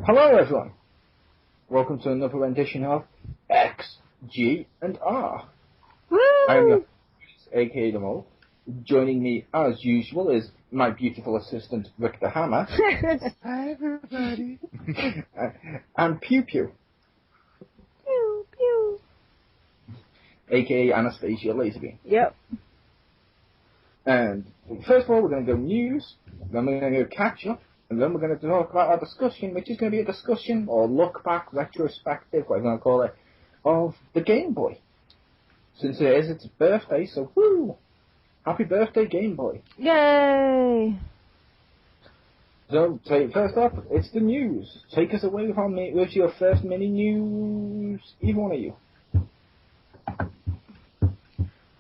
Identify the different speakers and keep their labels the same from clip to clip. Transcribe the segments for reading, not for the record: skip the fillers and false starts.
Speaker 1: Hello everyone, welcome to another rendition of XGR.
Speaker 2: Woo!
Speaker 1: I am your host, aka The Mole. Joining me as usual is my beautiful assistant Rick the Hammer.
Speaker 3: Hi everybody.
Speaker 1: And Pew Pew.
Speaker 2: Pew, pew.
Speaker 1: Aka Anastasia Laserbeam.
Speaker 2: Yep.
Speaker 1: And first of all we're going to go news, then we're going to go catch up, and then we're going to talk about our discussion, which is going to be a discussion, or look back, retrospective, whatever you want to call it, of the Game Boy. Since it is its birthday, so woo! Happy birthday, Game Boy.
Speaker 2: Yay!
Speaker 1: So, first up, it's the news. Take us away with your first mini news, either one of you.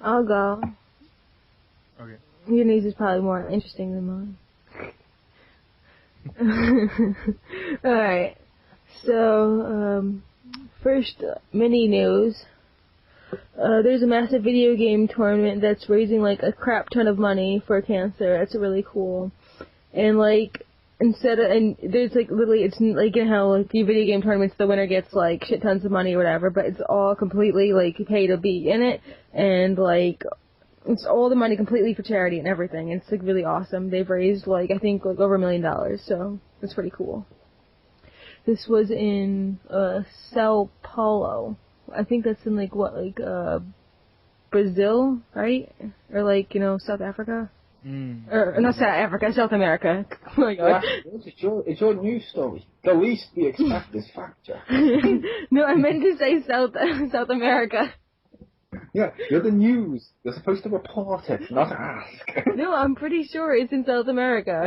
Speaker 2: I'll go.
Speaker 3: Okay.
Speaker 2: Your news is probably more interesting than mine. Alright. So, first mini news. There's a massive video game tournament that's raising like a crap ton of money for cancer. That's really cool. And like, there's like literally, it's like, you know how like the video game tournaments, the winner gets like shit tons of money or whatever, but it's all completely like pay to be in it, and like, it's all the money completely for charity and everything. It's like really awesome. They've raised like, I think like over $1 million, so it's pretty cool. This was in Sao Paulo. I think that's in like Brazil, right? Or like, you know, South Africa? Or not South Africa, South America. Oh my god.
Speaker 1: It's your news story. The least we expect is factor.
Speaker 2: No, I meant to say South America.
Speaker 1: Yeah, you're the news. You're supposed to report it, not ask.
Speaker 2: No, I'm pretty sure it's in South America.
Speaker 1: I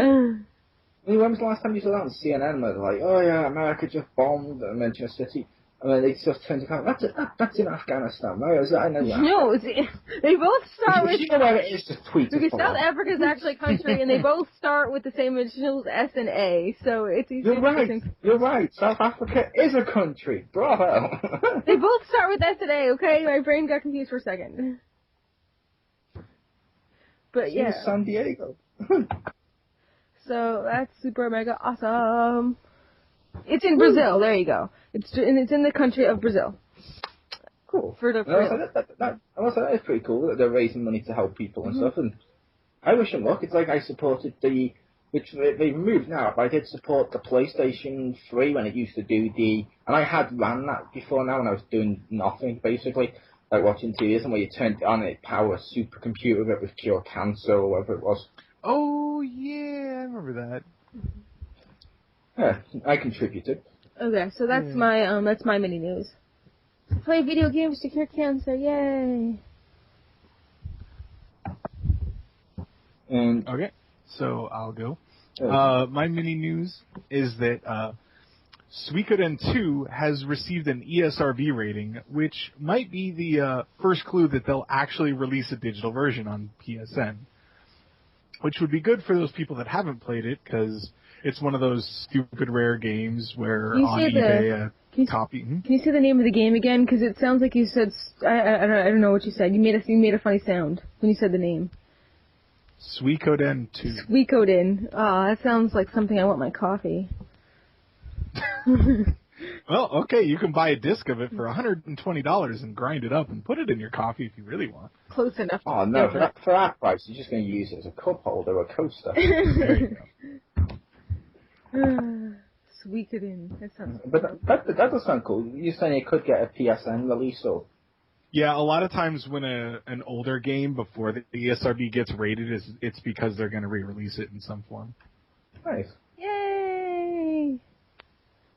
Speaker 1: mean, when was the last time you saw that on CNN where they're like, oh yeah, America just bombed a mention city? And then they just turn to kind of, that's in Afghanistan, right? Is that, I know that.
Speaker 2: No, they both start with...
Speaker 1: You know where it is, just tweet it.
Speaker 2: Because South Africa is actually a country, and they both start with the same initials, S and A, so it's easy.
Speaker 1: You're right. South Africa is a country. Bravo.
Speaker 2: They both start with S and A, okay? My brain got confused for a second. But yeah.
Speaker 1: It's San Diego.
Speaker 2: So that's super mega awesome. It's in Brazil. There you go. It's in the country of Brazil.
Speaker 1: Cool. That is pretty cool that they're raising money to help people and stuff. And I wish them luck. It's like I supported which they removed now, but I did support the PlayStation 3 when it used to do and I had ran that before now when I was doing nothing, basically, like watching TV, and where you turned it on and it powered a supercomputer that would cure cancer or whatever it was.
Speaker 3: Oh yeah, I remember that.
Speaker 1: Yeah, I contributed.
Speaker 2: Okay, so that's my mini news. Play video games to cure cancer, yay!
Speaker 1: And
Speaker 3: okay, so I'll go. My mini news is that Suikoden 2 has received an ESRB rating, which might be the first clue that they'll actually release a digital version on PSN. Which would be good for those people that haven't played it, because it's one of those stupid rare games where on eBay a copy.
Speaker 2: Can you say the name of the game again? Because it sounds like you said I don't know what you said. You made a funny sound when you said the name.
Speaker 3: Suikoden 2.
Speaker 2: Suikoden. Ah, that sounds like something I want in my coffee.
Speaker 3: Well, okay, you can buy a disc of it for $120 and grind it up and put it in your coffee if you really want.
Speaker 2: Close enough.
Speaker 1: Oh no, for that price, you're just going to use it as a cup holder or a coaster.
Speaker 3: There you go.
Speaker 2: Suikoden. That sounds.
Speaker 1: But that does sound cool. You're saying it could get a PSN release, or?
Speaker 3: Yeah, a lot of times when an older game before the ESRB gets rated, it's because they're going to re-release it in some form.
Speaker 1: Nice.
Speaker 2: Yay!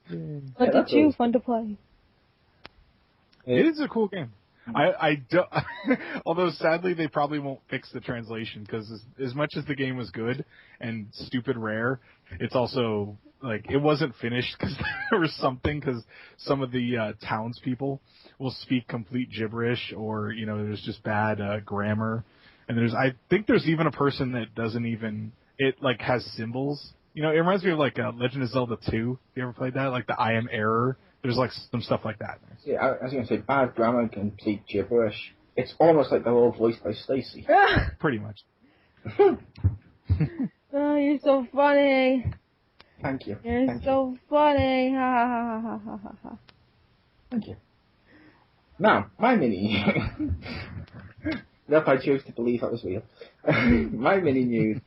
Speaker 2: Fun to chew, fun to play.
Speaker 3: It is a cool game. I don't, although sadly they probably won't fix the translation, because as much as the game was good and stupid rare, it's also like it wasn't finished because there was something, because some of the townspeople will speak complete gibberish, or you know there's just bad grammar, and I think there's even a person that doesn't even like has symbols. You know, it reminds me of like Legend of Zelda 2. You ever played that? Like the I am error. There's like some stuff like that.
Speaker 1: Yeah, I was going to say bad grammar and complete gibberish. It's almost like they're all voiced by Stacy.
Speaker 3: Pretty much.
Speaker 2: Oh, you're so funny.
Speaker 1: Thank you.
Speaker 2: You're
Speaker 1: Thank
Speaker 2: so
Speaker 1: you.
Speaker 2: funny. Ha ha ha ha ha ha.
Speaker 1: Thank you. Now, my mini If I choose to believe that was real. My mini news.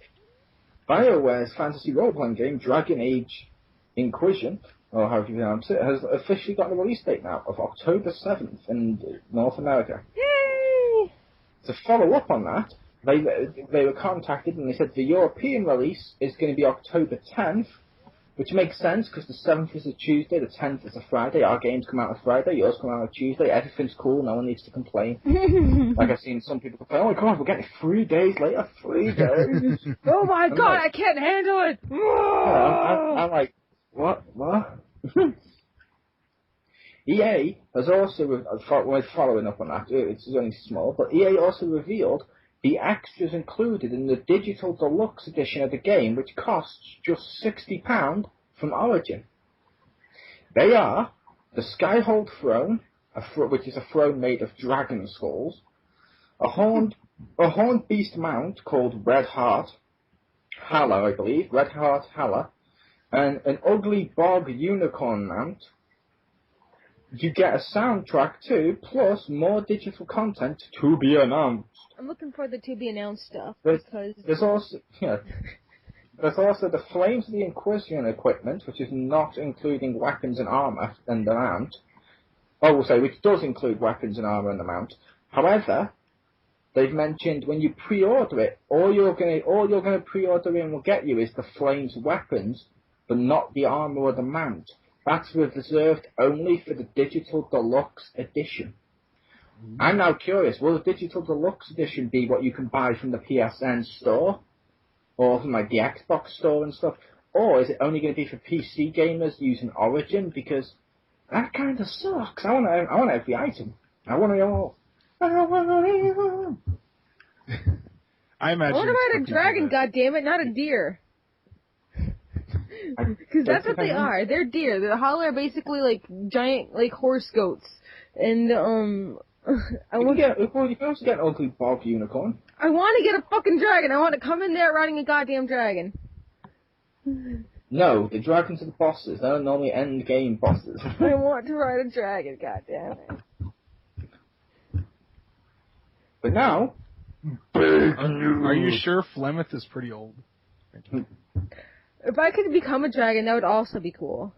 Speaker 1: BioWare's fantasy role-playing game, Dragon Age Inquisition, or however you pronounce it, has officially got a release date now of October 7th in North America.
Speaker 2: Yay!
Speaker 1: To follow up on that, they were contacted and they said the European release is going to be October 10th, which makes sense because the 7th is a Tuesday, the 10th is a Friday. Our games come out on Friday, yours come out on Tuesday. Everything's cool, no one needs to complain. Like I've seen some people complain, oh my god, we're getting 3 days later, 3 days.
Speaker 2: Oh my god, I can't handle it!
Speaker 1: I'm like, what? EA has also, following up on that, it's only small, but EA also revealed the extras included in the digital deluxe edition of the game, which costs just £60 from Origin. They are the Skyhold Throne, which is a throne made of dragon skulls, a horned beast mount called Red Heart Hala, I believe, Red Heart Hala, and an ugly bog unicorn mount. You get a soundtrack too, plus more digital content to be announced.
Speaker 2: I'm looking for the to be announced stuff
Speaker 1: There's also the Flames of the Inquisition equipment, which is not including weapons and armor and the mount. Which does include weapons and armor and the mount. However, they've mentioned when you pre-order it, all you're gonna pre-order and will get you is the Flames weapons, but not the armor or the mount. That's reserved only for the Digital Deluxe Edition. I'm now curious, will the Digital Deluxe Edition be what you can buy from the PSN store? Or from like the Xbox store and stuff? Or is it only going to be for PC gamers using Origin? Because that kind of sucks. I want every item. I want it all.
Speaker 3: I imagine.
Speaker 2: What about a dragon, goddammit, not a deer? Because that's what they are. They're deer. The Hala are basically like giant, like horse goats. And
Speaker 1: you can also get an ugly bog unicorn.
Speaker 2: I want to get a fucking dragon. I want to come in there riding a goddamn dragon.
Speaker 1: No, the dragons are the bosses. They're normally end game bosses.
Speaker 2: I want to ride a dragon. Goddammit.
Speaker 1: But now,
Speaker 3: are you sure Flemeth is pretty old?
Speaker 2: If I could become a dragon, that would also be cool.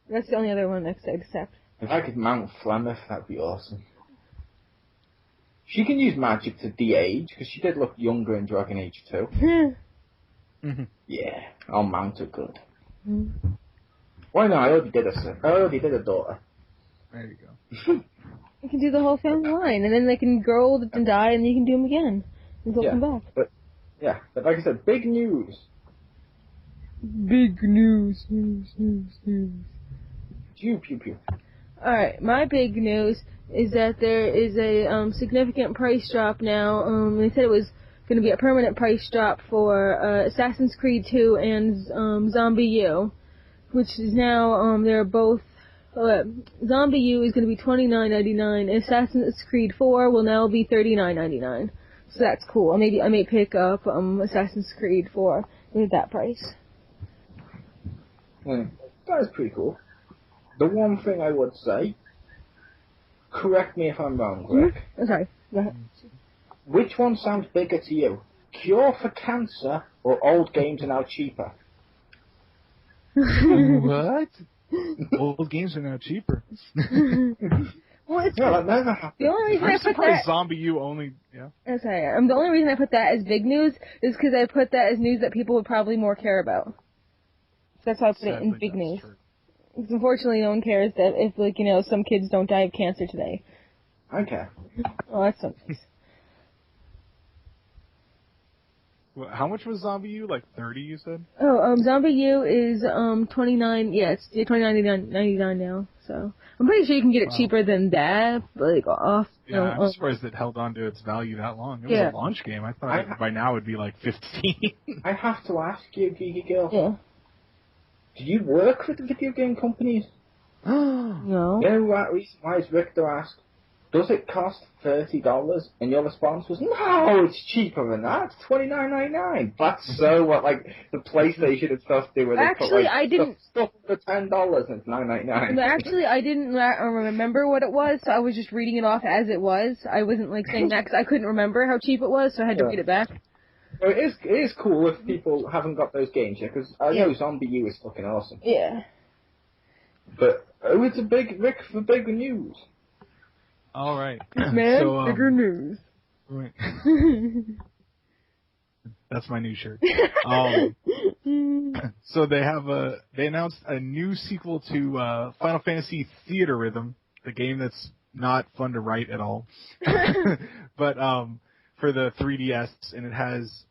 Speaker 2: That's the only other one I could accept.
Speaker 1: If I could mount Flemeth, that'd be awesome. She can use magic to de-age, because she did look younger in Dragon Age 2. Yeah, I'll mount her good. Why not? I already did a daughter.
Speaker 3: There you go.
Speaker 2: You can do the whole family line, and then they can grow old and die, and you can do them again. And they'll come back.
Speaker 1: But like I said, big news.
Speaker 2: Big news.
Speaker 1: Pew, pew, pew.
Speaker 2: Alright, my big news is that there is a significant price drop now. They said it was going to be a permanent price drop for Assassin's Creed 2 and Zombie U, which is now, they're both, Zombie U is going to be $29.99, Assassin's Creed 4 will now be $39.99. So that's cool. I may pick up Assassin's Creed 4 at that price.
Speaker 1: That is pretty cool. The one thing I would say, correct me if I'm wrong, Rick.
Speaker 2: Sorry, go ahead.
Speaker 1: Which one sounds bigger to you? Cure for Cancer or Old Games Are Now Cheaper?
Speaker 3: What? Old games are now cheaper.
Speaker 2: Well, it's
Speaker 1: that never happened.
Speaker 2: The only reason I put that...
Speaker 3: Zombie U only... Yeah.
Speaker 2: I'm sorry. The only reason I put that as big news is because I put that as news that people would probably more care about. That's why I put it in big news. Because unfortunately, no one cares that if, some kids don't die of cancer today.
Speaker 1: Okay.
Speaker 2: Oh, that's so nice.
Speaker 3: Well, how much was Zombie U? Like 30, you said?
Speaker 2: Oh, Zombie U is $29. Yeah, it's $29.99 now. So I'm pretty sure you can get it cheaper than that, off.
Speaker 3: Yeah, I'm surprised it held on to its value that long. It was a launch game. I thought by now it'd be like 15.
Speaker 1: I have to ask you, Geeky Girl.
Speaker 2: Yeah.
Speaker 1: Do you work for the video game companies?
Speaker 2: No.
Speaker 1: You know what reason why is Richter asked? does it cost $30? And your response was, no, it's cheaper than that. It's $29.99. That's so what like the PlayStation and stuff do. Where
Speaker 2: Actually,
Speaker 1: they put, like,
Speaker 2: I didn't.
Speaker 1: Stuff for $10 and it's $9.99.
Speaker 2: Actually, I didn't remember what it was, so I was just reading it off as it was. I wasn't like saying that because I couldn't remember how cheap it was, so I had to read it back.
Speaker 1: So it is cool if people haven't got those games yet, because I know Zombie U is fucking awesome.
Speaker 2: Yeah.
Speaker 1: But it's a big Rick for bigger news.
Speaker 3: All right.
Speaker 2: Man, so, bigger news.
Speaker 3: Right. That's my new shirt. So they announced a new sequel to Final Fantasy Theater Rhythm, the game that's not fun to write at all. But for the 3DS, and it has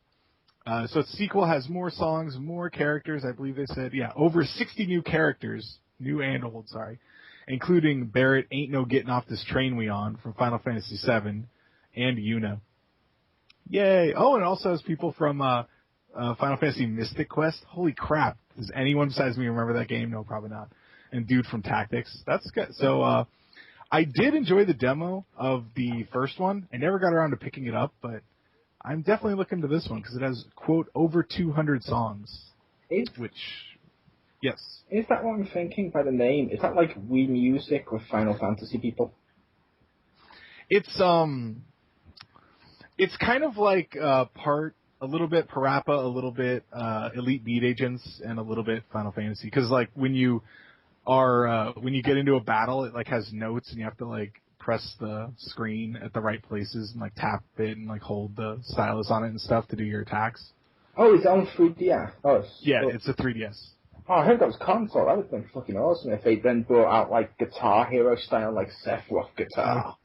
Speaker 3: so its sequel has more songs, more characters. I believe they said over 60 new characters, new and old, sorry, including Barrett Ain't No Getting Off This Train We On from Final Fantasy VII, and Yuna. Yay! Oh, and it also has people from Final Fantasy Mystic Quest. Holy crap! Does anyone besides me remember that game? No, probably not. And Dude from Tactics. That's good. So I did enjoy the demo of the first one. I never got around to picking it up, but I'm definitely looking to this one because it has, quote, over 200 songs. Which, yes.
Speaker 1: Is that what I'm thinking by the name? Is that like Wii Music with Final Fantasy people?
Speaker 3: It's kind of like a little bit Parappa, a little bit Elite Beat Agents, and a little bit Final Fantasy. Because like when you get into a battle, it like has notes, and you have to like press the screen at the right places and like tap it and like hold the stylus on it and stuff to do your attacks.
Speaker 1: Oh, it's on 3DS.
Speaker 3: It's a 3DS.
Speaker 1: Oh, I heard that was console. That would have been fucking awesome if they then brought out like Guitar Hero style, like Sephiroth guitar.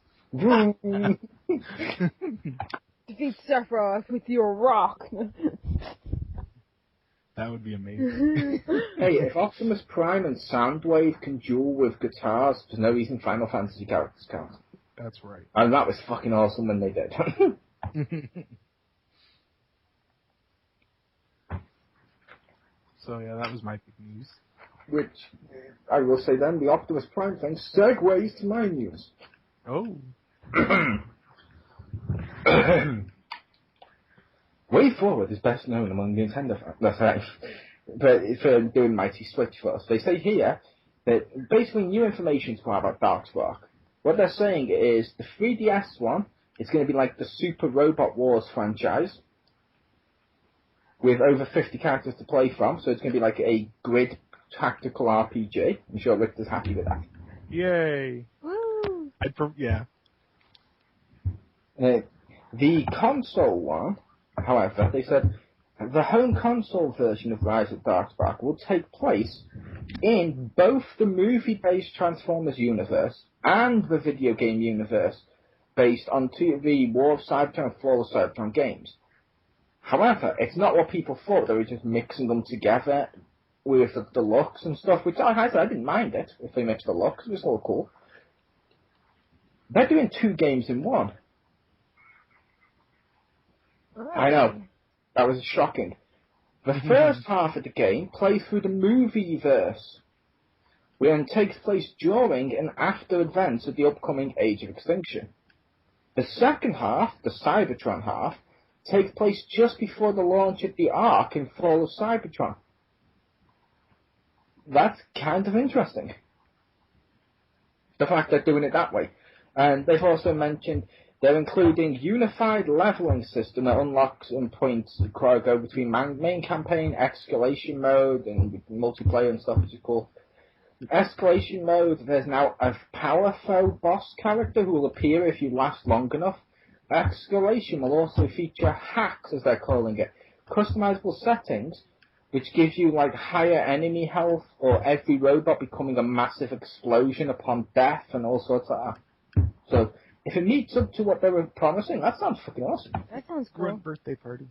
Speaker 2: Defeat Sephiroth with your rock.
Speaker 3: That would be amazing.
Speaker 1: Hey, if Optimus Prime and Soundwave can duel with guitars, there's no reason Final Fantasy characters can't.
Speaker 3: That's right.
Speaker 1: And that was fucking awesome when they did.
Speaker 3: So yeah, that was my big news.
Speaker 1: Which, I will say then, the Optimus Prime thing segues to my news.
Speaker 3: Oh.
Speaker 1: Way Forward is best known among Nintendo fans. That's right. But for doing Mighty Switch for us. They say here that basically new information to come out about Darkspark. What they're saying is the 3DS one is going to be like the Super Robot Wars franchise with over 50 characters to play from. So it's going to be like a grid tactical RPG. I'm sure Richter's happy with that.
Speaker 3: Yay.
Speaker 2: Woo!
Speaker 1: The console one, however, they said the home console version of Rise of Darkspark will take place in both the movie-based Transformers universe and the video game universe based on the War of Cybertron and Flawless Cybertron games. However, it's not what people thought. They were just mixing them together with the deluxe and stuff, which I didn't mind it if they mixed the deluxe. It was all cool. They're doing 2 games in one.
Speaker 2: Oh.
Speaker 1: I know. That was shocking. The first half of the game plays through the movie-verse, and takes place during and after events of the upcoming Age of Extinction. The second half, the Cybertron half, takes place just before the launch of the Ark in Fall of Cybertron. That's kind of interesting. The fact they're doing it that way. And they've also mentioned they're including unified leveling system that unlocks and points go between main campaign, escalation mode, and multiplayer and stuff, which is cool. Escalation mode, there's now a power foe boss character who will appear if you last long enough. Escalation will also feature hacks, as they're calling it, customizable settings, which gives you like higher enemy health or every robot becoming a massive explosion upon death and all sorts of that. So, if it meets up to what they were promising, that sounds fucking awesome.
Speaker 2: That sounds cool.
Speaker 3: Run birthday party.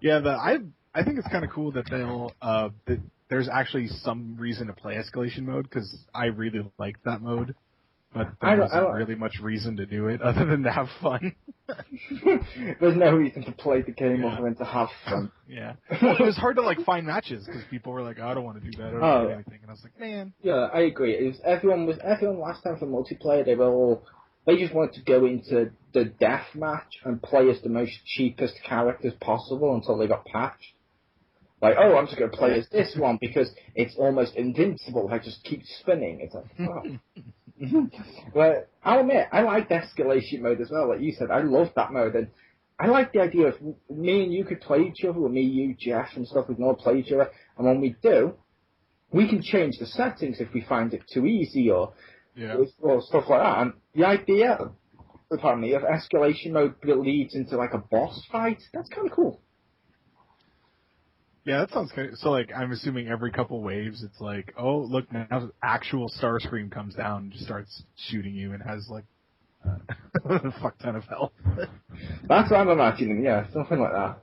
Speaker 3: Yeah, I think it's kind of cool that they'll that there's actually some reason to play escalation mode because I really liked that mode, but there wasn't really much reason to do it other than to have fun.
Speaker 1: There's no reason to play the game other than to have fun.
Speaker 3: Yeah. Well, it was hard to like find matches because people were like, oh, I don't want to do that. I don't want to do anything. And I was like, man.
Speaker 1: Yeah, I agree. It was everyone last time for multiplayer. They just wanted to go into the death match and play as the most cheapest characters possible until they got patched. Like, oh, I'm just going to play as this one because it's almost invincible. I just keep spinning. It's like, oh. But I'll admit, I liked escalation mode as well. Like you said, I loved that mode. And I like the idea of me and you could play each other, or me, you, Jeff, and stuff. We can all play each other. And when we do, we can change the settings if we find it too easy or stuff like that. And the idea, pardon me, of escalation mode that leads into like a boss fight, that's kind of cool.
Speaker 3: Yeah, that sounds kind of, so like, I'm assuming every couple waves, it's like, oh, look, now actual Starscream comes down and just starts shooting you and has like a fuck ton of health.
Speaker 1: That's what I'm imagining, yeah, something like that.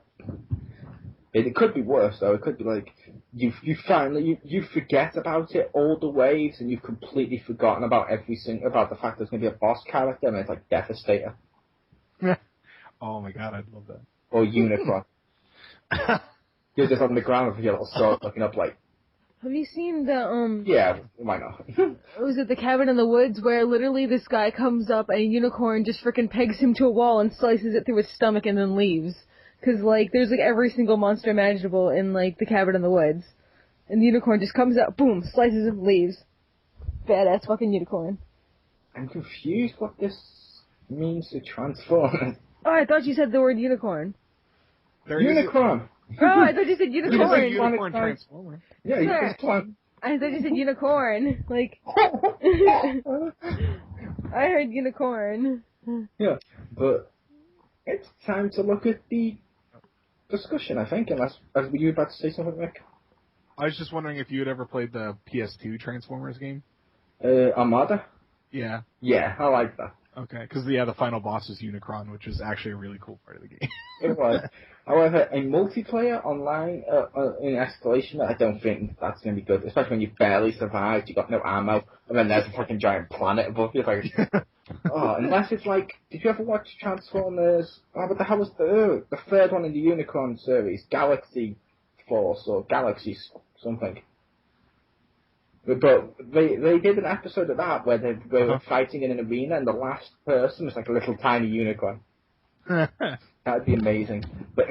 Speaker 1: It could be worse though. It could be like you finally forget about it all the waves and you've completely forgotten about about the fact there's going to be a boss character and it's like Devastator.
Speaker 3: Oh my god, I'd love that.
Speaker 1: Or Unicron. You're just on the ground with your little sword looking up like...
Speaker 2: Have you seen the,
Speaker 1: Yeah, why not?
Speaker 2: Was it the Cabin in the Woods where literally this guy comes up and a unicorn just frickin' pegs him to a wall and slices it through his stomach and then leaves? Cause like, there's like every single monster imaginable in like the Cabin in the Woods. And the unicorn just comes out, boom, slices him, leaves. Badass fucking unicorn.
Speaker 1: I'm confused what this means to transform.
Speaker 2: Oh, I thought you said the word unicorn.
Speaker 1: Unicron!
Speaker 2: Oh, I thut you said unicorn.
Speaker 3: You said unicorn transformer.
Speaker 1: Yeah, you just plan.
Speaker 2: I thought you said unicorn. Like, I heard unicorn.
Speaker 1: Yeah, but it's time to look at the discussion, I think, unless were you about to say something, Rick?
Speaker 3: I was just wondering if you had ever played the PS2 Transformers game.
Speaker 1: Armada?
Speaker 3: Yeah.
Speaker 1: Yeah, I like that.
Speaker 3: Okay, because the final boss is Unicron, which is actually a really cool part of the game.
Speaker 1: It was. However, a multiplayer online in escalation, I don't think that's going to be good, especially when you've barely survived, you've got no ammo, and then there's a fucking giant planet above you. It's like, unless it's like, did you ever watch Transformers? Oh, what the hell was the third one in the Unicron series? Galaxy Force or Galaxy something. But they did an episode of that where they were fighting in an arena and the last person was like a little tiny unicorn. That'd be amazing. But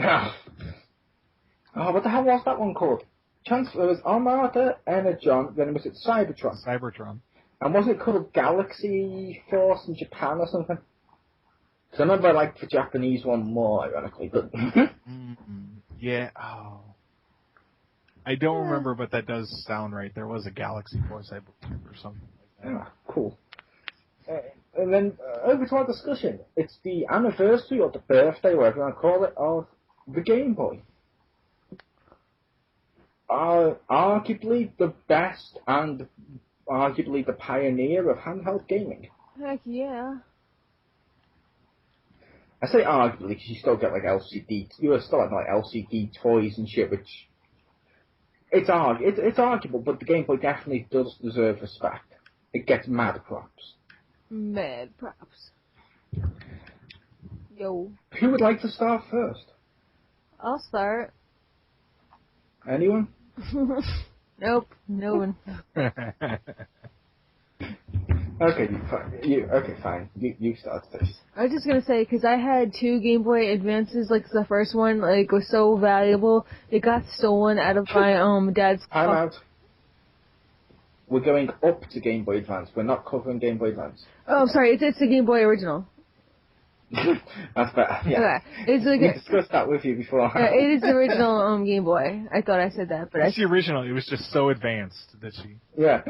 Speaker 1: what the hell was that one called? There was Armada, Energon, then was it Cybertron?
Speaker 3: Cybertron. And
Speaker 1: was it called Galaxy Force in Japan or something? Because I remember I liked the Japanese one more, ironically. But
Speaker 3: yeah. Oh. I don't remember, but that does sound right. There was a Galaxy Force, I believe, or something like that.
Speaker 1: Yeah, cool. And then over to our discussion. It's the anniversary or the birthday, whatever you want to call it, of the Game Boy. Arguably the best and arguably the pioneer of handheld gaming.
Speaker 2: Heck yeah.
Speaker 1: I say arguably because you still get like LCD. You still have like LCD toys and shit, which it's arguable, but the Game Boy definitely does deserve respect. It gets mad props.
Speaker 2: Mad props. Yo.
Speaker 1: Who would like to start first?
Speaker 2: I'll start.
Speaker 1: Anyone?
Speaker 2: Nope, no one.
Speaker 1: Okay, fine. You start this.
Speaker 2: I was just gonna say, because I had 2 Game Boy Advances, like the first one, like, was so valuable, it got stolen out of my, dad's...
Speaker 1: Time out. We're going up to Game Boy Advance. We're not covering Game Boy Advance.
Speaker 2: Oh, sorry, it's the Game Boy Original.
Speaker 1: That's better, yeah.
Speaker 2: Okay. It's like
Speaker 1: we discussed that with you before.
Speaker 2: Yeah, it is the original, Game Boy. I thought I said that, but
Speaker 3: It's the original. It was just so advanced that she...
Speaker 1: Yeah.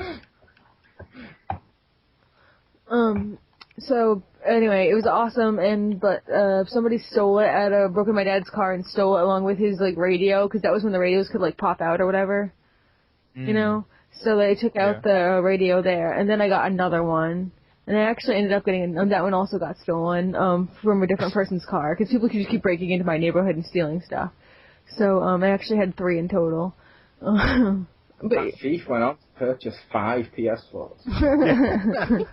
Speaker 2: So, anyway, it was awesome, but somebody stole it broke in my dad's car and stole it along with his, like, radio, because that was when the radios could, like, pop out or whatever, you know? So they took out the radio there, and then I got another one, and I actually ended up getting, that one also got stolen, from a different person's car, because people could just keep breaking into my neighborhood and stealing stuff. So, I actually had 3 in total. But
Speaker 1: that thief went on to purchase 5 PS4s.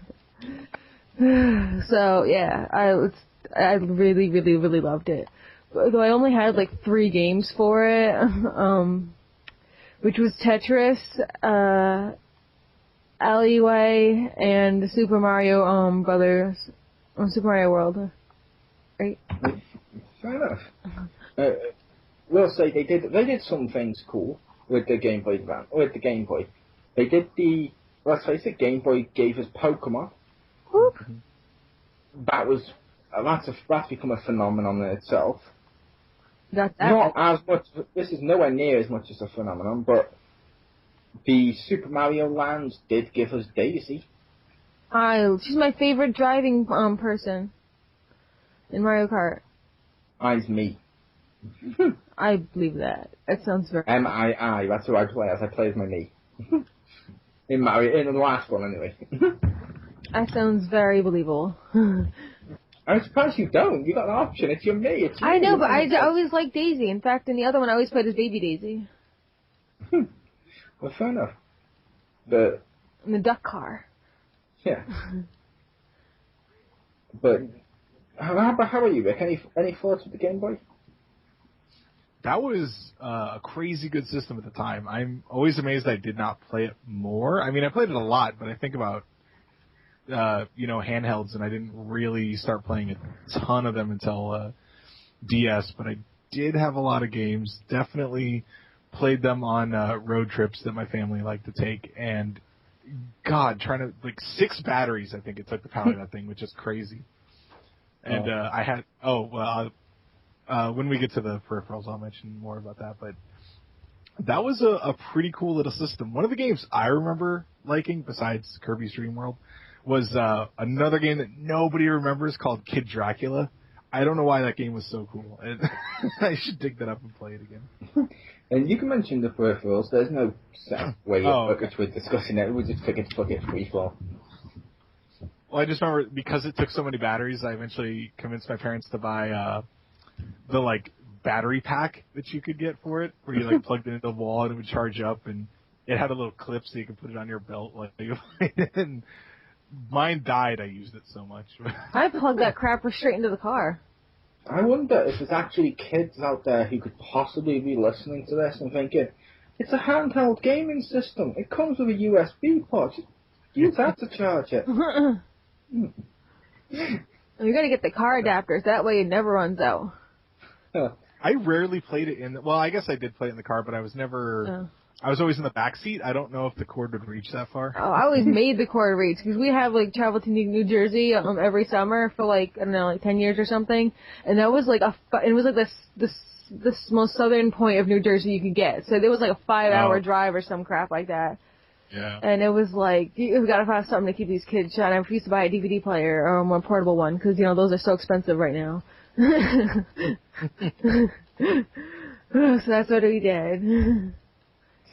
Speaker 2: So yeah, I really, really, really loved it. Though I only had like 3 games for it, which was Tetris, Alleyway, and the Super Mario Brothers, Super Mario World. Right?
Speaker 1: Fair enough. We'll say they did some things cool with the Game Boy Advance, with the Game Boy. They did let's face it, Game Boy gave us Pokemon.
Speaker 2: Whoop.
Speaker 1: That's become a phenomenon in itself.
Speaker 2: Got that.
Speaker 1: Not as much. This is nowhere near as much as a phenomenon, but the Super Mario Land did give us Daisy.
Speaker 2: She's my favorite driving person in Mario Kart.
Speaker 1: Mine's me.
Speaker 2: I believe that. That sounds very...
Speaker 1: M-I-I, that's who I play as. I play as my me. In the last one, anyway.
Speaker 2: That sounds very believable.
Speaker 1: I'm surprised you don't. You got an option. It's your me. It's you.
Speaker 2: I know, but I always liked Daisy. In fact, in the other one, I always played as Baby Daisy.
Speaker 1: Well, fair enough.
Speaker 2: In the duck car.
Speaker 1: Yeah. But how are you, Rick? Any thoughts with the Game Boy?
Speaker 3: That was a crazy good system at the time. I'm always amazed I did not play it more. I mean, I played it a lot, but I think about handhelds, and I didn't really start playing a ton of them until DS. But I did have a lot of games. Definitely played them on road trips that my family liked to take. And God, trying to 6 batteries, I think it took to power that thing, which is crazy. And I had when we get to the peripherals, I'll mention more about that. But that was a pretty cool little system. One of the games I remember liking, besides Kirby's Dream World, was another game that nobody remembers called Kid Dracula. I don't know why that game was so cool. I should dig that up and play it again.
Speaker 1: And you can mention the peripherals. There's no set way which we're discussing it. We just figured to plug it free for.
Speaker 3: Well, I just remember because it took so many batteries, I eventually convinced my parents to buy the battery pack that you could get for it, where you plugged it into the wall and it would charge up, and it had a little clip so you could put it on your belt. And mine died. I used it so much.
Speaker 2: I plugged that crapper straight into the car.
Speaker 1: I wonder if there's actually kids out there who could possibly be listening to this and thinking, it's a handheld gaming system. It comes with a USB port. Use that to charge it.
Speaker 2: You got to get the car adapters. That way it never runs out.
Speaker 3: I rarely played it I guess I did play it in the car, but I was never... I was always in the back seat. I don't know if the cord would reach that far.
Speaker 2: Oh, I always made the cord reach, because we have travel to New Jersey every summer for 10 years or something, and that was it was the most southern point of New Jersey you could get. So there was a 5-hour drive or some crap like that.
Speaker 3: Yeah.
Speaker 2: And it was you've got to find something to keep these kids shut. I refused to buy a DVD player or a more portable one, because those are so expensive right now. So that's what we did.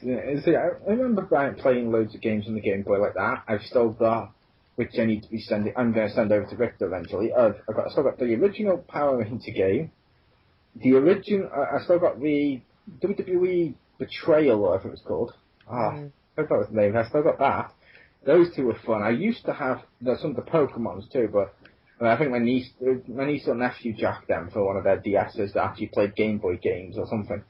Speaker 1: See, I remember playing loads of games on the Game Boy like that. I've still got, which I need to be sending. I'm going to send over to Victor eventually. I've still got the original Power Ranger game. I still got the WWE Betrayal, or whatever it was called. I forgot its name. I still got that. Those two were fun. I used to have some of the Pokemons too, but I think my niece or nephew jacked them for one of their DSs that actually played Game Boy games or something.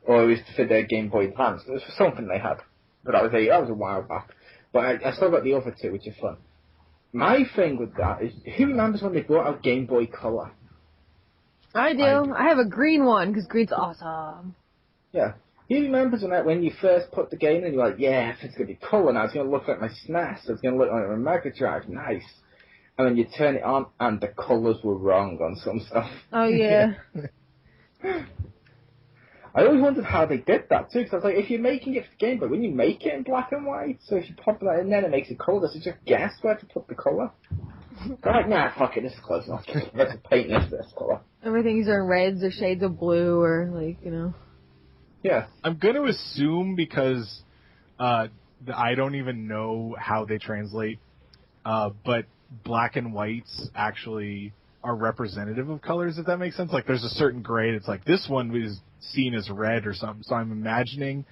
Speaker 1: Or it was for their Game Boy Advance. It was for something they had. But that was a while back. But I still got the other two, which are fun. My thing with that is, who remembers when they brought out Game Boy Color?
Speaker 2: I do. I have a green one, because green's awesome.
Speaker 1: Yeah. Who remembers when you first put the game in, you're like, yeah, if it's going to be color now, it's going to look like my SNES, it's going to look like my Mega Drive, nice. And then you turn it on, and the colors were wrong on some stuff.
Speaker 2: Oh, yeah.
Speaker 1: I always wondered how they did that too, because I was like, if you're making it for the Game Boy, wouldn't you make it in black and white? So if you pop that in, then it makes it colour. So just guess where to put the colour. I'm like, nah, fuck it, this is close enough. Let's paint this colour.
Speaker 2: Everything's in reds or shades of blue or
Speaker 1: Yeah.
Speaker 3: I'm going to assume because I don't even know how they translate, but black and whites actually are representative of colors, if that makes sense. There's a certain grade. It's this one is seen as red or something. So I'm imagining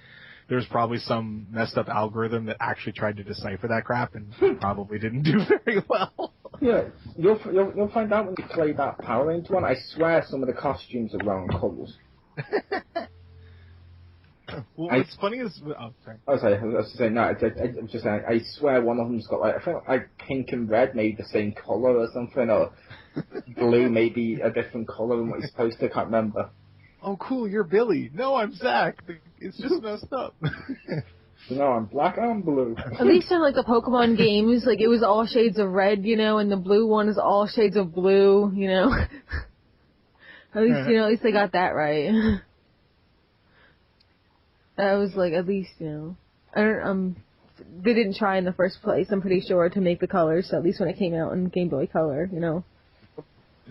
Speaker 3: there's probably some messed up algorithm that actually tried to decipher that crap and probably didn't do very well.
Speaker 1: Yeah, you'll find out when you play that Power Rangers one. I swear some of the costumes are wrong colours.
Speaker 3: Well, what's funny is... Oh, sorry.
Speaker 1: I was saying, no, I'm just saying, I swear one of them's got, like, I think, like, pink and red, maybe the same colour or something, or blue, maybe a different colour than what you're supposed to, I can't remember.
Speaker 3: Oh, cool, you're Billy. No, I'm Zach. It's just messed up.
Speaker 1: No, I'm black and blue.
Speaker 2: At least in, like, the Pokemon games, like, it was all shades of red, you know, and the blue one is all shades of blue, you know. At least, at least they got that right. That was, like, at least, they didn't try in the first place, I'm pretty sure, to make the colors, so at least when it came out in Game Boy Color,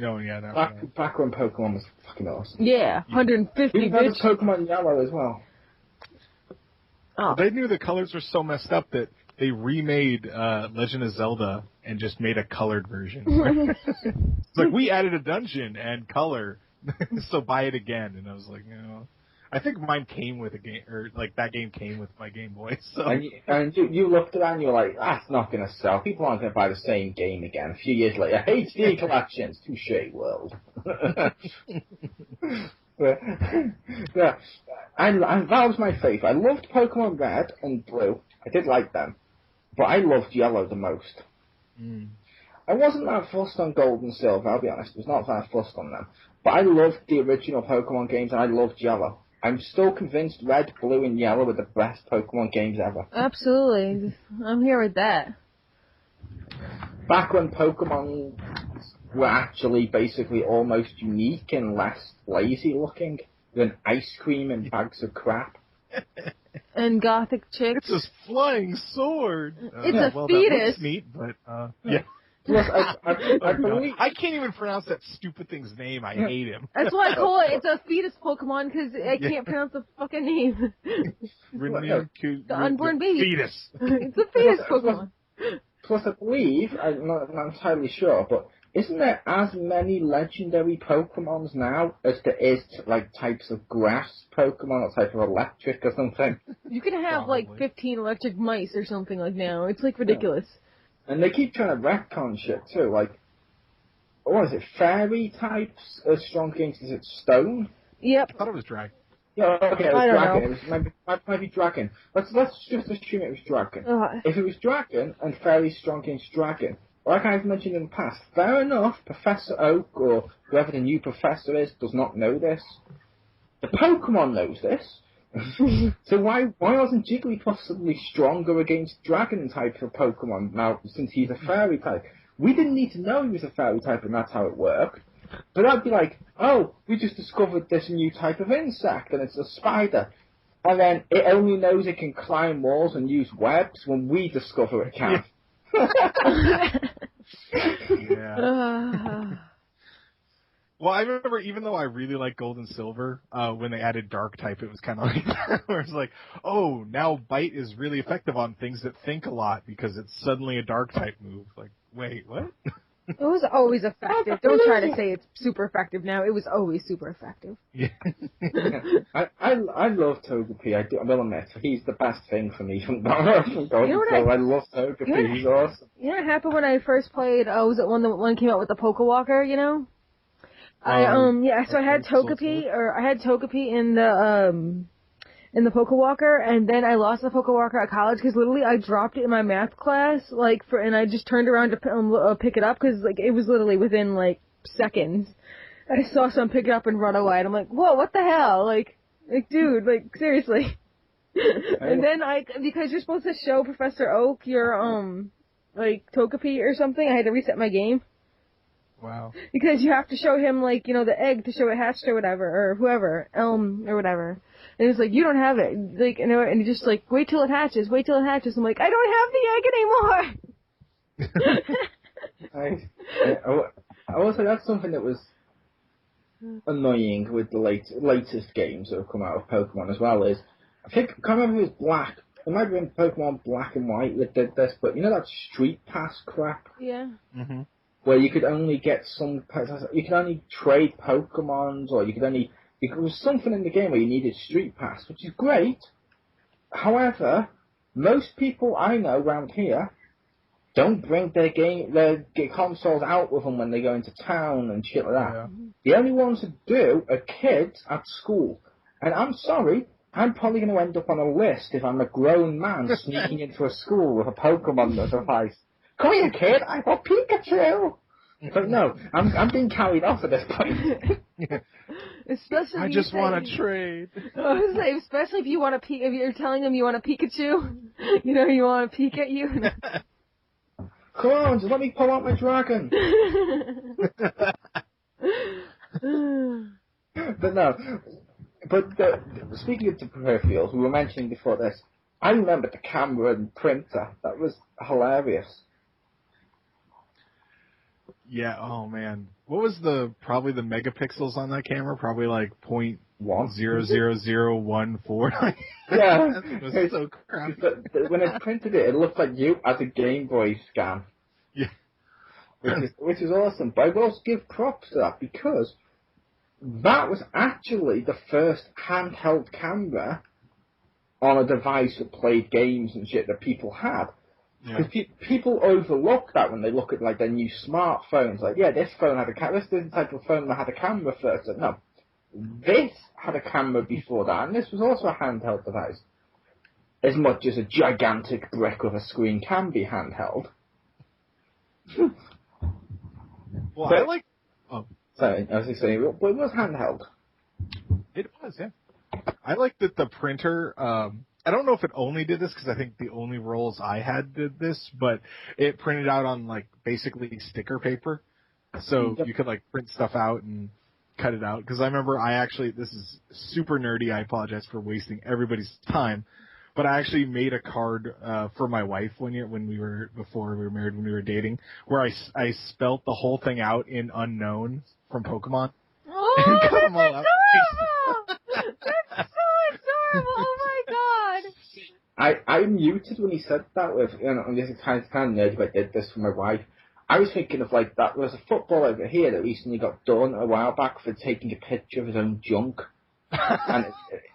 Speaker 3: Oh, yeah, no.
Speaker 1: Back when Pokemon was fucking awesome.
Speaker 2: Yeah, 150
Speaker 1: We had Pokemon Yellow as well.
Speaker 2: Oh.
Speaker 3: They knew the colors were so messed up that they remade Legend of Zelda and just made a colored version. It's like, we added a dungeon and color, so buy it again. And I was like, I think mine came with a game, or like that game came with my Game Boy. So.
Speaker 1: And you looked around and you were like, that's not going to sell. People aren't going to buy the same game again. A few years later, HD collections, touche world. Yeah, that was my favourite. I loved Pokemon Red and Blue. I did like them. But I loved Yellow the most. I wasn't that fussed on Gold and Silver, I'll be honest. I was not that fussed on them. But I loved the original Pokemon games and I loved Yellow. I'm still convinced Red, Blue, and Yellow were the best Pokemon games ever.
Speaker 2: Absolutely. I'm here with that.
Speaker 1: Back when Pokemon were actually basically almost unique and less lazy looking than ice cream and bags of crap.
Speaker 2: And gothic chicks.
Speaker 3: It's a flying sword.
Speaker 2: It's a
Speaker 3: well,
Speaker 2: fetus.
Speaker 3: That looks neat, but yeah.
Speaker 1: Plus, I believe...
Speaker 3: I can't even pronounce that stupid thing's name. I hate him.
Speaker 2: That's why I call it. It's a fetus Pokemon because I can't pronounce the fucking name. The unborn baby.
Speaker 3: Fetus.
Speaker 2: It's a fetus Pokemon.
Speaker 1: Plus, I believe, I'm not entirely sure, but isn't there as many legendary Pokemons now as there is, like, types of grass Pokemon or type of electric or something?
Speaker 2: You can have, like, 15 electric mice or something like now. It's, like, ridiculous.
Speaker 1: Yeah. And they keep trying to retcon shit, too. Like, what is it, fairy types as strong against, is it stone?
Speaker 2: Yep.
Speaker 3: I thought it was dragon.
Speaker 1: Yeah, okay, it was
Speaker 2: I don't
Speaker 1: dragon.
Speaker 2: know.
Speaker 1: It was maybe dragon. Let's just assume it was dragon.
Speaker 2: Uh-huh.
Speaker 1: If it was dragon and fairy strong against dragon, like I've mentioned in the past, fair enough, Professor Oak or whoever the new professor is does not know this. The Pokemon knows this. So why wasn't Jigglypuff suddenly stronger against dragon type of Pokemon now since he's a fairy type? We didn't need to know he was a fairy type and that's how it worked. But I'd be like, oh, we just discovered this new type of insect and it's a spider. And then it only knows it can climb walls and use webs when we discover it can.
Speaker 3: Yeah. Well, I remember, even though I really like Gold and Silver, when they added Dark type, it was kind of like that, where it's like, oh, now Bite is really effective on things that think a lot because it's suddenly a Dark type move. Like, wait, what?
Speaker 2: It was always effective. Don't try to say it's super effective now. It was always super effective.
Speaker 3: Yeah.
Speaker 1: I love Togepi. I will admit, he's the best thing for me from Gold and Silver. I love Togepi. He's awesome.
Speaker 2: You know what happened when I first played? Was it when the one came out with the Pokewalker? You know. So I had Togepi in the Pokewalker, and then I lost the Pokewalker at college because literally I dropped it in my math class, and I just turned around to pick it up because it was literally within seconds. I saw someone pick it up and run away, and I'm like, whoa, what the hell? Dude, seriously. And then because you're supposed to show Professor Oak your Togepi or something, I had to reset my game.
Speaker 3: Wow. Because
Speaker 2: you have to show him, the egg to show it hatched or whatever, or whoever, or whatever. And it's you don't have it. And he's just wait till it hatches, wait till it hatches. I'm like, I don't have the egg anymore!
Speaker 1: I also, that's something that was annoying with the latest games that have come out of Pokemon as well, is, I can't remember if it was Black. It might have been Pokemon Black and White that did this, but you know that Street Pass crap?
Speaker 2: Yeah.
Speaker 3: Mm-hmm.
Speaker 1: Where you could only get you could only trade Pokemons, or there was something in the game where you needed Street Pass, which is great. However, most people I know around here don't bring their consoles out with them when they go into town and shit like that.
Speaker 3: Yeah.
Speaker 1: The only ones that do are kids at school. And I'm sorry, I'm probably going to end up on a list if I'm a grown man sneaking into a school with a Pokemon device. Come here, kid, I got Pikachu! But no, I'm being carried off at this point.
Speaker 2: Especially
Speaker 3: I just want to trade.
Speaker 2: I was say, especially if you want to if you're telling them you want a Pikachu, you want to peek at you.
Speaker 1: Come on, just let me pull out my dragon. But no, speaking of the peripherals, we were mentioning before this, I remember the camera and printer. That was hilarious.
Speaker 3: Yeah, oh man. What was probably the megapixels on that camera? Probably like 0.00014.
Speaker 1: Yeah.
Speaker 3: It was so crappy.
Speaker 1: But when I printed it, it looked like you as a Game Boy scan.
Speaker 3: Yeah.
Speaker 1: Which is awesome. But I will give props to that because that was actually the first handheld camera on a device that played games and shit that people had. Because people overlook that when they look at like their new smartphones. Like, yeah, this phone had a camera. This is the type of phone that had a camera first. But no, this had a camera before that, and this was also a handheld device. As much as a gigantic brick with a screen can be handheld.
Speaker 3: Well,
Speaker 1: but,
Speaker 3: I like. Oh,
Speaker 1: sorry, I was just saying, but it was handheld.
Speaker 3: It was, yeah. I like that the printer. I don't know if it only did this because I think the only rolls I had did this, but it printed out on like basically sticker paper, so you could like print stuff out and cut it out. Because I remember this is super nerdy. I apologize for wasting everybody's time, but I actually made a card for my wife one year before we were married, when we were dating, where I spelt the whole thing out in unknown from Pokemon.
Speaker 2: Oh,
Speaker 3: and cut
Speaker 2: that's
Speaker 3: them all out.
Speaker 2: adorable! That's so adorable! Oh my god!
Speaker 1: I muted when he said that with, and this is kind of nerdy, but I did this for my wife. I was thinking of like, that was a football over here that recently got done a while back for taking a picture of his own junk and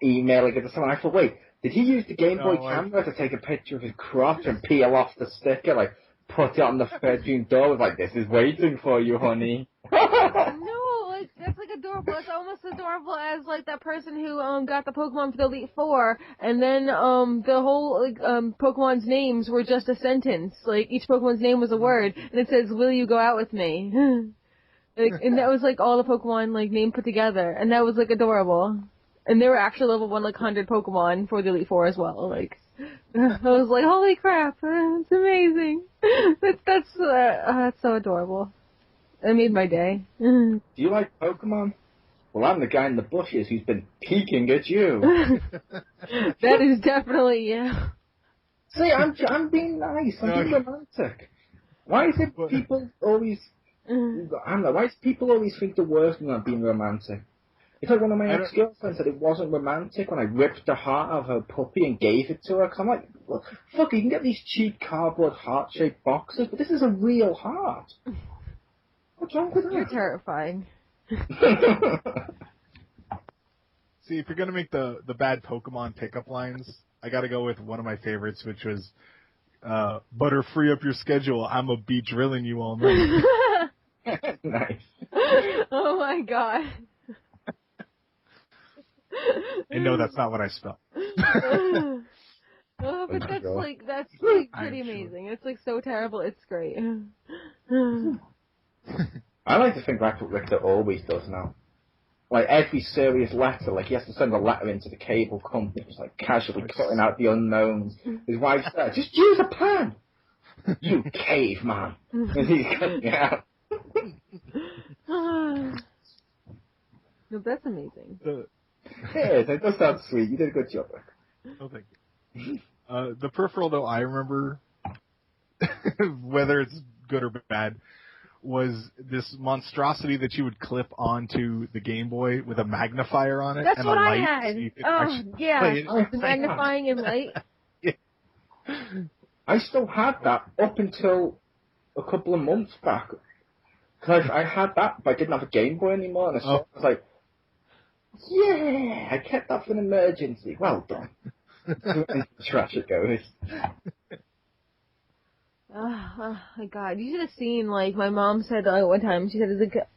Speaker 1: emailing it to someone. I thought, wait, did he use the Game Boy camera to take a picture of his crotch and peel off the sticker, like put it on the bedroom door with like, this is waiting for you, honey?
Speaker 2: No, like, that's like adorable. It's almost adorable as like that person who got the Pokemon for the Elite Four, and then the whole Pokemon's names were just a sentence. Like each Pokemon's name was a word, and it says, "Will you go out with me?" Like, and that was like all the Pokemon like name put together, and that was like adorable. And they were actually level 100 Pokemon for the Elite Four as well. Like, I was like, holy crap, it's amazing. That's so adorable. That made my day.
Speaker 1: Do you like Pokemon? Well, I'm the guy in the bushes who's been peeking at you.
Speaker 2: That is definitely, yeah.
Speaker 1: See, I'm being nice. I'm being romantic. Why is it people always... I don't know, why do people always think the worst when I'm being romantic? It's like one of my ex-girlfriends said it wasn't romantic when I ripped the heart out of her puppy and gave it to her. Because I'm like, well, fuck, you can get these cheap cardboard heart-shaped boxes, but this is a real heart. What's wrong with that?
Speaker 2: You're terrifying.
Speaker 3: See, if you're going to make the bad Pokemon pickup lines, I got to go with one of my favorites, which was, Butter, free up your schedule. I'm going to be drilling you all night.
Speaker 1: Nice.
Speaker 2: Oh my god.
Speaker 3: And no, that's not what I spelled.
Speaker 2: Oh, but that's like pretty amazing. It's like so terrible, it's great.
Speaker 1: I like to think that's what Richter always does now. Like every serious letter, like he has to send a letter into the cable company, just like casually cutting out the unknowns. His wife said, "Just use a pen, you caveman." And he's cutting it out.
Speaker 2: No, that's amazing.
Speaker 1: It does sound sweet. You did a good job, Rick.
Speaker 3: Oh, thank you. The peripheral, though, I remember, whether it's good or bad, was this monstrosity that you would clip onto the Game Boy with a magnifier on it.
Speaker 2: That's
Speaker 3: and
Speaker 2: what
Speaker 3: a light,
Speaker 2: I had.
Speaker 3: so you could
Speaker 2: The magnifying and light.
Speaker 3: Yeah.
Speaker 1: I still had that up until a couple of months back. Because I had that, but I didn't have a Game Boy anymore, and I was like, yeah, I kept that for an emergency. Well done. Trash it goes.
Speaker 2: Oh my god, you should have seen, like, my mom said one time, she said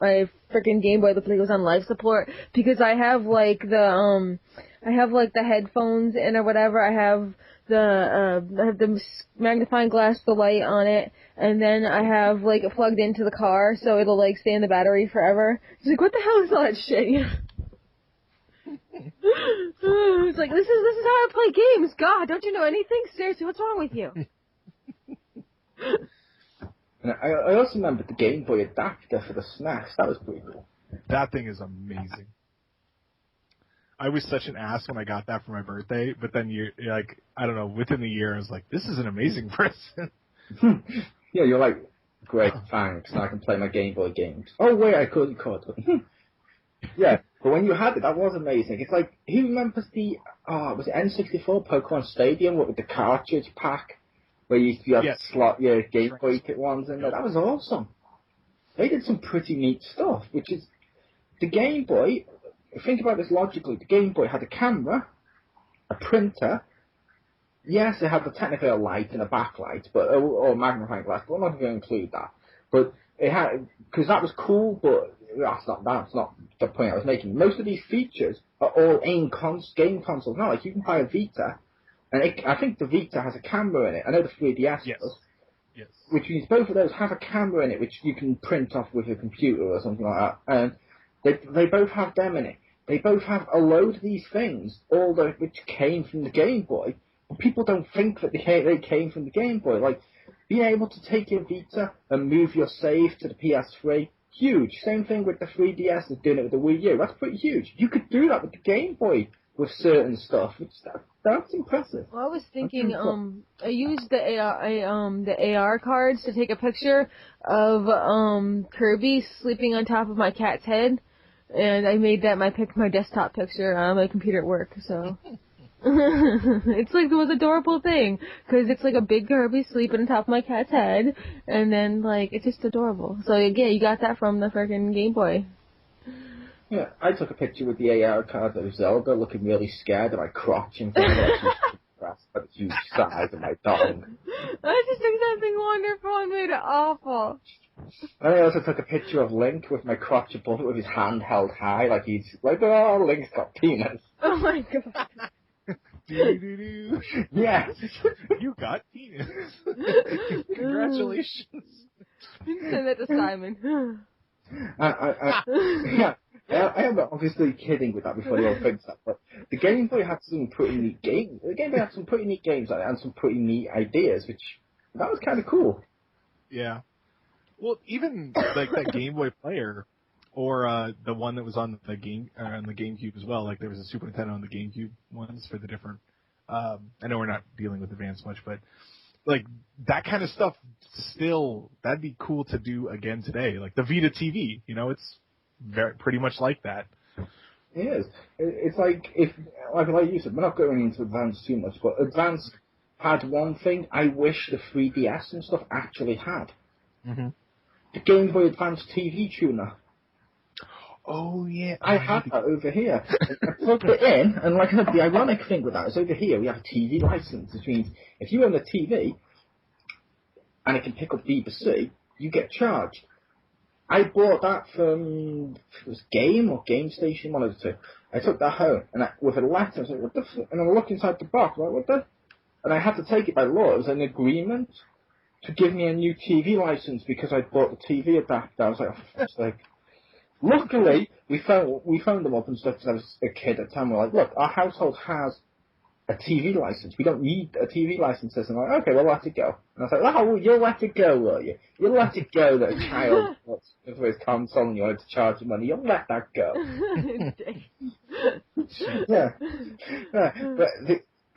Speaker 2: my freaking Game Boy looked like it was on life support, because I have, like, the headphones in or whatever, I have the magnifying glass, the light on it, and then I have, like, it plugged into the car, so it'll, like, stay in the battery forever. She's like, what the hell is all that shit? It's like, this is how I play games, God, don't you know anything? Seriously, what's wrong with you?
Speaker 1: And I also remember the Game Boy adapter for the SNES. That was pretty cool.
Speaker 3: That thing is amazing. I was such an ass when I got that for my birthday, but then you're like, I don't know, within the year I was like, this is an amazing present.
Speaker 1: Yeah, you're like, great, thanks, now I can play my Game Boy games. Oh wait, I couldn't. Yeah, but when you had it, that was amazing. It's like, who remembers was it N64 Pokemon Stadium with the cartridge pack? Where you had to slot your Game Boy ones in there. That was awesome. They did some pretty neat stuff, which is, the Game Boy, think about this logically, the Game Boy had a camera, a printer, yes, it had technically a light and a backlight, but or a magnifying glass, but I'm not going to include that. But it had, because that was cool, but that's not the point I was making. Most of these features are all in game consoles now. Like, you can buy a Vita, and I think the Vita has a camera in it. I know the 3DS does.
Speaker 3: Yes.
Speaker 1: Which means both of those have a camera in it, which you can print off with your computer or something like that. And they both have them in it. They both have a load of these things, which came from the Game Boy. But people don't think that they came from the Game Boy. Like, being able to take your Vita and move your save to the PS3, huge. Same thing with the 3DS and doing it with the Wii U. That's pretty huge. You could do that with the Game Boy with certain stuff. That's impressive.
Speaker 2: Well, I was thinking, I used the AR cards to take a picture of Kirby sleeping on top of my cat's head, and I made that my desktop picture on my computer at work. So it's like the most adorable thing, because it's like a big Kirby sleeping on top of my cat's head, and then like it's just adorable. So yeah, you got that from the freaking Game Boy.
Speaker 1: Yeah, I took a picture with the AR card of Zelda looking really scared at my crotch and things like that. But the huge size of my dog.
Speaker 2: I just took something wonderful and made it awful.
Speaker 1: And I also took a picture of Link with my crotch above it with his hand held high, like he's like, oh, Link's got penis.
Speaker 2: Oh my god.
Speaker 3: Do-do-do-do.
Speaker 1: Yes.
Speaker 3: You got penis. Congratulations.
Speaker 2: Send that to Simon.
Speaker 1: Yeah. I am obviously kidding with that before you all think that, but the Game Boy had some pretty neat games. The Game Boy had some pretty neat games on it and some pretty neat ideas, which that was kind of cool.
Speaker 3: Yeah. Well, even like that Game Boy player, or the one that was on the GameCube as well. Like there was a Super Nintendo on the GameCube ones for the different. I know we're not dealing with advanced much, but like that kind of stuff, still that'd be cool to do again today. Like the Vita TV, it's pretty much like that.
Speaker 1: It is. It's like like you said, we're not going into Advance too much, but Advance had one thing I wish the 3DS and stuff actually had.
Speaker 3: Mm-hmm.
Speaker 1: The Game Boy Advance TV tuner.
Speaker 3: Oh yeah,
Speaker 1: I had that over here. I plugged it in, and like I said, the ironic thing with that is over here we have a TV license, which means if you own a TV and it can pick up BBC, you get charged. I bought that from, it was Game or Game Station, one of the two. I took that home, and with a letter, I was like, what the f-? And I looked inside the box, like, what the? And I had to take it by law. It was an agreement to give me a new TV license because I bought the TV adapter. I was like, oh, for sake. Luckily, we phoned them up and stuff because I was a kid at the time. We're like, look, our household has a TV license. We don't need a TV license. And I'm like, okay, we'll let it go. And I was like, oh, you'll let it go, will you? You'll let it go that a child wants with his console and you want to charge him money. You'll let that go. Yeah. But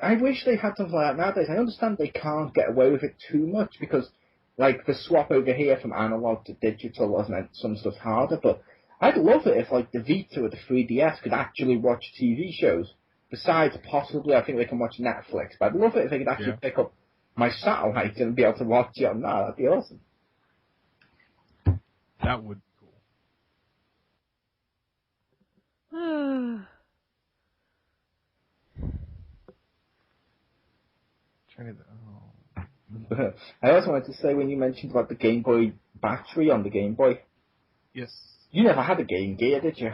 Speaker 1: I wish they had something like that nowadays. I understand they can't get away with it too much because, like, the swap over here from analog to digital has meant some stuff harder, but I'd love it if, like, the Vita or the 3DS could actually watch TV shows. Besides, possibly, I think they can watch Netflix. But I'd love it if they could actually pick up my satellite and be able to watch it on that. That'd be awesome.
Speaker 3: That would be cool. Trying to. Oh.
Speaker 1: I also wanted to say, when you mentioned about the Game Boy battery on the Game Boy,
Speaker 3: Yes.
Speaker 1: you never had a Game Gear, did you?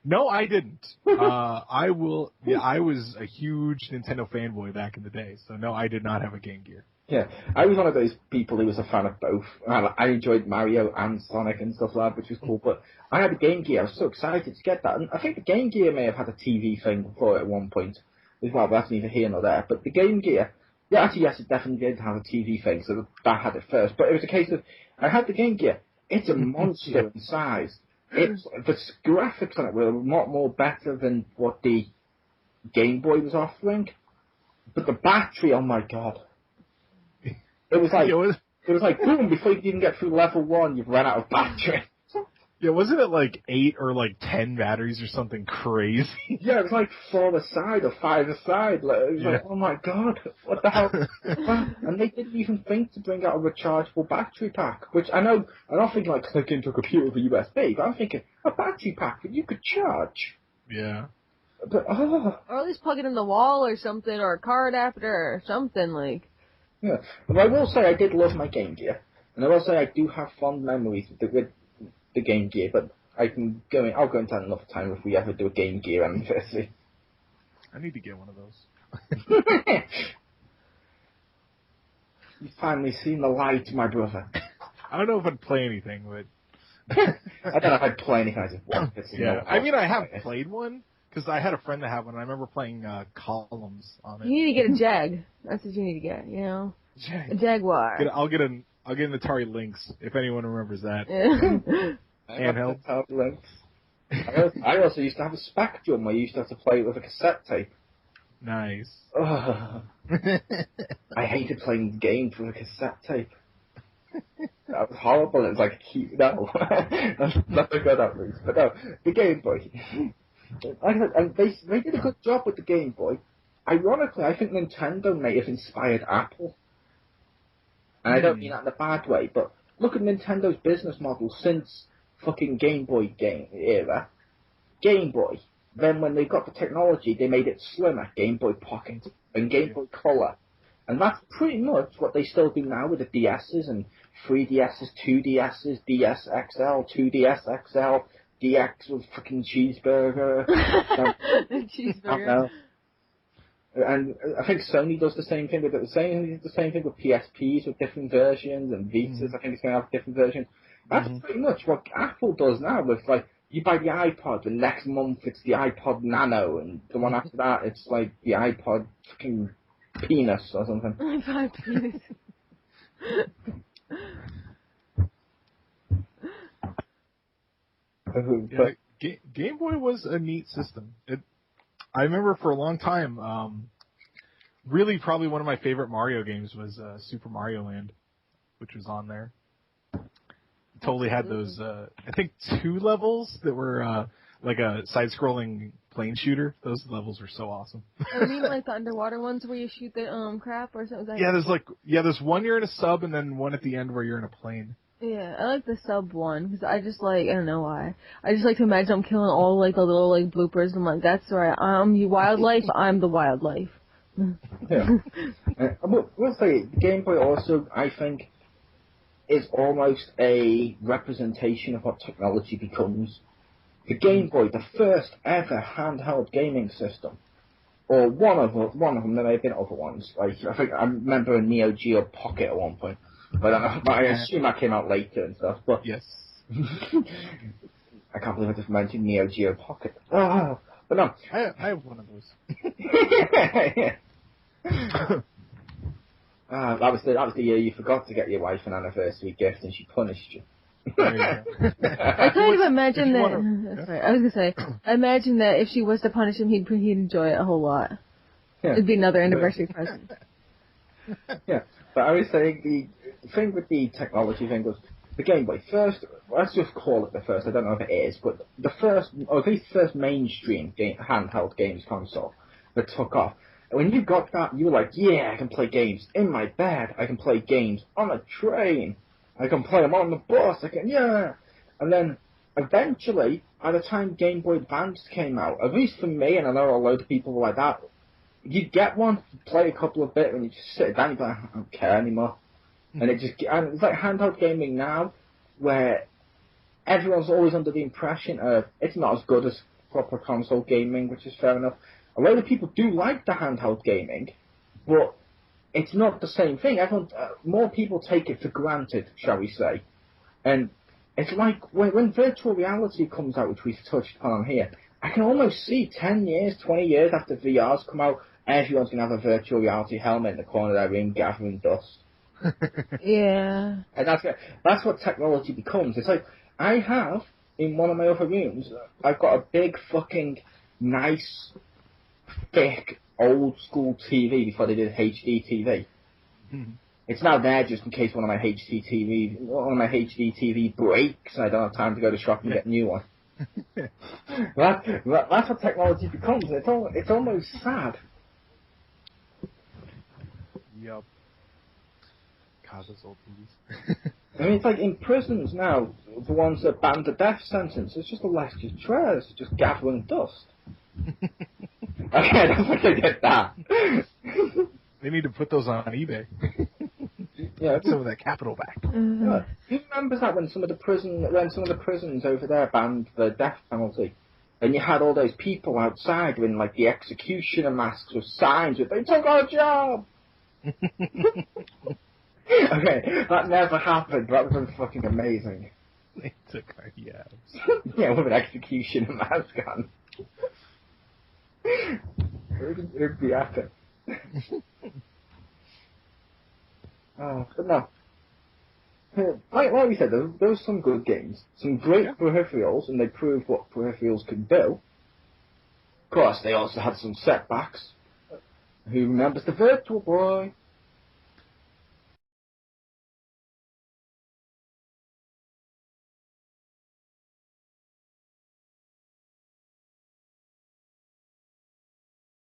Speaker 3: No, I didn't. I was a huge Nintendo fanboy back in the day, so no, I did not have a Game Gear.
Speaker 1: Yeah, I was one of those people who was a fan of both. I enjoyed Mario and Sonic and stuff like that, which was cool, but I had a Game Gear. I was so excited to get that. And I think the Game Gear may have had a TV thing for it at one point as well, but that's neither here nor there. But the Game Gear, yeah, actually, yes, it definitely did have a TV thing, so that had it first. But it was a case of, I had the Game Gear. It's a monster in size. The graphics on it were a lot more better than what the Game Boy was offering. But the battery, oh my god. It was like, boom, before you even get through level 1, you've run out of battery.
Speaker 3: Yeah, wasn't it like 8 or like 10 batteries or something crazy?
Speaker 1: Yeah, it was like 4 a side or 5 a side. Like, it was like, oh my god, what the hell? And they didn't even think to bring out a rechargeable battery pack, which I know, I'm not thinking like click into a computer with a USB, but I'm thinking, a battery pack that you could charge.
Speaker 3: Yeah.
Speaker 1: But,
Speaker 2: Or at least plug it in the wall or something, or a car adapter or something, like.
Speaker 1: Yeah, but I will say I did love my Game Gear, and I will say I do have fond memories with the Game Gear, but I'll go into that another time if we ever do a Game Gear anniversary.
Speaker 3: I need to get one of those.
Speaker 1: You've finally seen the light, my brother.
Speaker 3: I don't know if I'd play anything, but...
Speaker 1: I don't know if I'd play anything, I just want it.
Speaker 3: Yeah, I mean, I have played one, because I had a friend that had one, and I remember playing Columns on it.
Speaker 2: You need to get a Jag. That's what you need to get, you know? A Jaguar.
Speaker 3: I'll get an Atari Lynx, if anyone remembers that. Handheld.
Speaker 1: I also used to have a Spectrum where you used to have to play it with a cassette tape.
Speaker 3: Nice.
Speaker 1: I hated playing games with a cassette tape. That was horrible. It was like a cute... No. That's not a good at least. But no, the Game Boy. And they did a good job with the Game Boy. Ironically, I think Nintendo may have inspired Apple. And I don't mean that in a bad way, but look at Nintendo's business model since fucking Game Boy game era. Game Boy. Then when they got the technology, they made it slimmer. Game Boy Pocket and Game Boy Color. And that's pretty much what they still do now with the DSs and 3DSs, 2DSs, DS XL, 2DS XL, DX with fucking cheeseburger.
Speaker 2: Cheeseburger.
Speaker 1: And I think Sony does the same thing with PSPs with different versions, and Vitas I think it's going to have different versions. That's pretty much what Apple does now. With like, you buy the iPod, the next month it's the iPod Nano, and the one after that it's like the iPod fucking Penis or something.
Speaker 2: iPod Penis.
Speaker 3: Yeah, Game Boy was a neat system. I remember for a long time, really probably one of my favorite Mario games was Super Mario Land, which was on there. Totally had those, I think 2 levels that were like a side-scrolling plane shooter. Those levels were so awesome.
Speaker 2: I mean like the underwater ones where you shoot the crap or something like
Speaker 3: that? Yeah, there's one you're in a sub and then one at the end where you're in a plane.
Speaker 2: Yeah, I like the sub one, because I just like, I don't know why. I just like to imagine I'm killing all like the little like bloopers, and I'm like, that's right, I'm the wildlife, I'm the wildlife.
Speaker 1: Yeah. We'll say, Game Boy also, I think, is almost a representation of what technology becomes. The Game Boy, the first ever handheld gaming system, or one of them, there may have been other ones, like, I remember a Neo Geo Pocket at one point. But I assume that came out later and stuff. But
Speaker 3: yes.
Speaker 1: I can't believe I just mentioned Neo Geo Pocket. Oh, but no.
Speaker 3: I have one of those.
Speaker 1: That was the year you forgot to get your wife an anniversary gift and she punished you.
Speaker 2: I kind of imagine that. Sorry, I was gonna say. I imagine that if she was to punish him, he'd enjoy it a whole lot. Yeah. It'd be another anniversary present.
Speaker 1: Yeah, but I was saying the thing with the technology thing was the Game Boy first. Let's just call it the first. I don't know if it is, but the first, or at least first mainstream handheld games console that took off. And when you got that, you were like, yeah, I can play games in my bed. I can play games on a train. I can play them on the bus. Yeah. And then eventually, by the time Game Boy Advance came out, at least for me, and I know a load of people were like that, you'd get one, play a couple of bit, and you just sit down and you're like, I don't care anymore. And it's like handheld gaming now, where everyone's always under the impression of it's not as good as proper console gaming, which is fair enough. A lot of people do like the handheld gaming, but it's not the same thing. More people take it for granted, shall we say. And it's like when virtual reality comes out, which we've touched on here, I can almost see 10 years, 20 years after VR's come out, everyone's going to have a virtual reality helmet in the corner of their room gathering dust.
Speaker 2: Yeah.
Speaker 1: And that's what technology becomes. It's like, I have, in one of my other rooms, I've got a big fucking nice, thick, old school TV before they did HD TV.
Speaker 3: Mm-hmm.
Speaker 1: It's now there just in case one of my HD TV breaks and I don't have time to go to the shop and get a new one. That's what technology becomes. It's almost sad.
Speaker 3: Yup. God, those old movies.
Speaker 1: I mean, it's like in prisons now, the ones that banned the death sentence, it's just a Leicester's chairs, just gathering dust. Okay, I don't think I get that.
Speaker 3: They need to put those on eBay.
Speaker 1: Yeah,
Speaker 3: some of that capital back.
Speaker 1: Yeah. Who remembers that when some of the prisons over there banned the death penalty, and you had all those people outside in like the executioner masks with signs with "They took our job." Okay, that never happened. That was fucking amazing.
Speaker 3: They took our jobs.
Speaker 1: Yeah, with an executioner mask on. It'd be epic. But no. Like we said, there was some good games. Some great peripherals, and they proved what peripherals could do. Of course, they also had some setbacks. Who remembers the Virtual Boy?